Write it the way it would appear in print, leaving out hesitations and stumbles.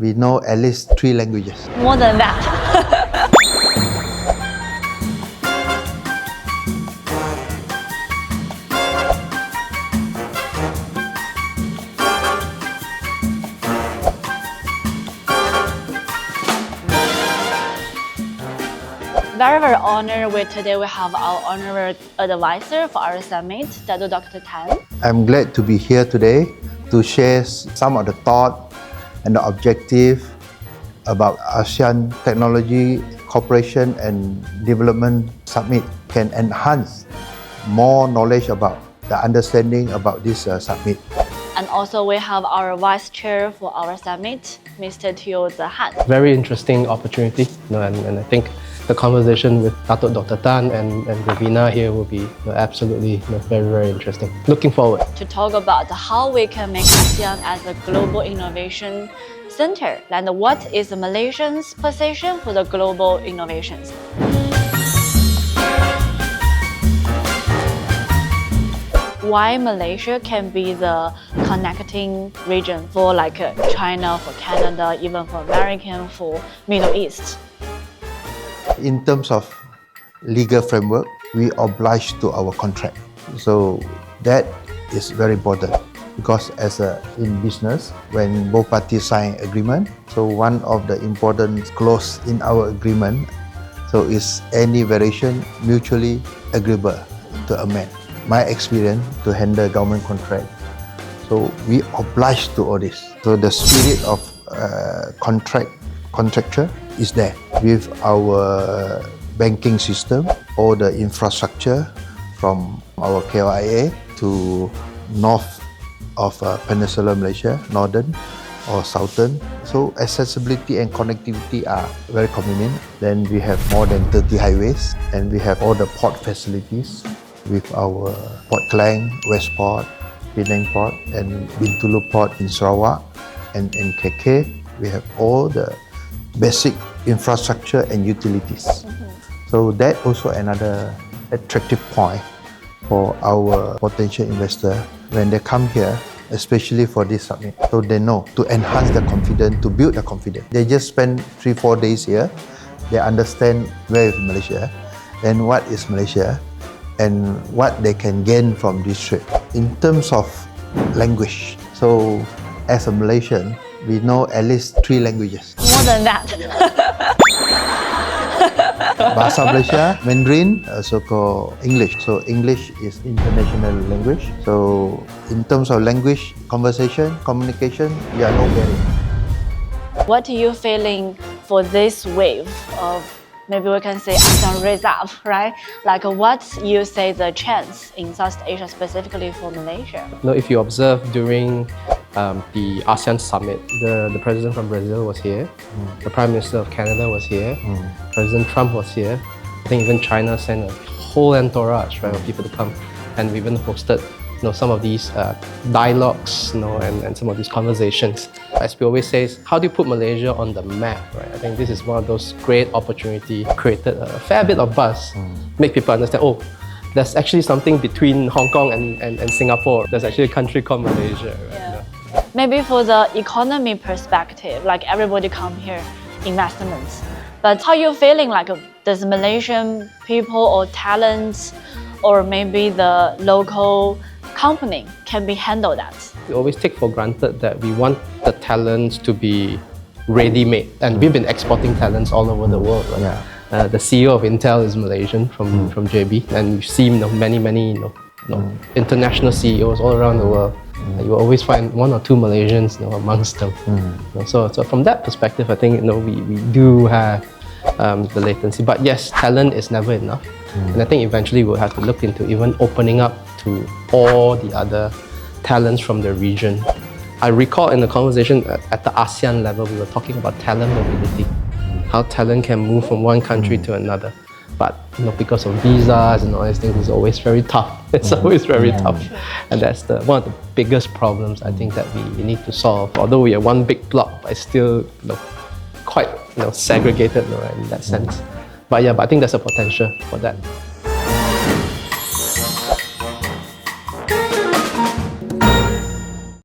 we know at least 3 languages. More than that. Very honored with today we have our honorary advisor for our summit, Dato Dr. Tan. I'm glad to be here today to share some of the thought and the objective about ASEAN Technology Cooperation and Development Summit can enhance more knowledge about the understanding about this summit. And also we have our vice chair for our summit, Mr. Teo Han. Very interesting opportunity, and I think the conversation with Dato Dr. Tan and Ravina here will be absolutely very interesting. Looking forward. To talk about how we can make ASEAN as a global innovation center and what is Malaysia's position for the global innovations. Why Malaysia can be the connecting region for China, for Canada, even for American, for Middle East. In terms of legal framework, we oblige to our contract. So that is very important because in business, when both parties sign agreement, so one of the important clause in our agreement, so is any variation mutually agreeable to amend. My experience to handle government contract, so we oblige to all this. So the spirit of contractor is there with our banking system, all the infrastructure from our KLIA to north of Peninsula Malaysia, northern or southern. So accessibility and connectivity are very convenient. Then we have more than 30 highways and we have all the port facilities with our Port Klang, West Port, Penang Port and Bintulu Port in Sarawak and in KK. We have all the basic infrastructure and utilities. So that also another attractive point for our potential investor when they come here, especially for this summit. So they know to enhance the confidence, to build the confidence. They just spend 3-4 days here. They understand where is Malaysia and what is Malaysia and what they can gain from this trip. In terms of language, so as a Malaysian, we know at least 3 languages. More than that. Bahasa Malaysia, Mandarin, so-called English. So English is international language. So in terms of language, conversation, communication, we are no barrier. What are you feeling for this wave of, maybe we can say ASEAN raise up, right? What you say the chance in South Asia specifically for Malaysia? If you observe during the ASEAN summit, the president from Brazil was here, the Prime Minister of Canada was here, President Trump was here. I think even China sent a whole entourage of people to come, and we even hosted some of these dialogues and some of these conversations. As we always say, how do you put Malaysia on the map? Right? I think this is one of those great opportunities, created a fair bit of buzz, make people understand, oh, there's actually something between Hong Kong and Singapore. There's actually a country called Malaysia. Right? Yeah. Maybe for the economy perspective, everybody come here, investments. But how you feeling does Malaysian people or talents or maybe the local company can be handled that? We always take for granted that we want the talents to be ready-made, and we've been exporting talents all over the world. Right? Yeah. The CEO of Intel is Malaysian from JB, and you see many international CEOs all around the world. You will always find 1 or 2 Malaysians amongst them. So from that perspective, I think we do have the latency. But yes, talent is never enough, and I think eventually we'll have to look into even opening up to all the other talents from the region. I recall in the conversation at the ASEAN level, we were talking about talent mobility, how talent can move from one country to another. But because of visas and all these things, it's always very tough. It's always very tough, and that's one of the biggest problems I think that we need to solve. Although we are one big block, but it's still quite segregated in that sense. But I think there's a potential for that.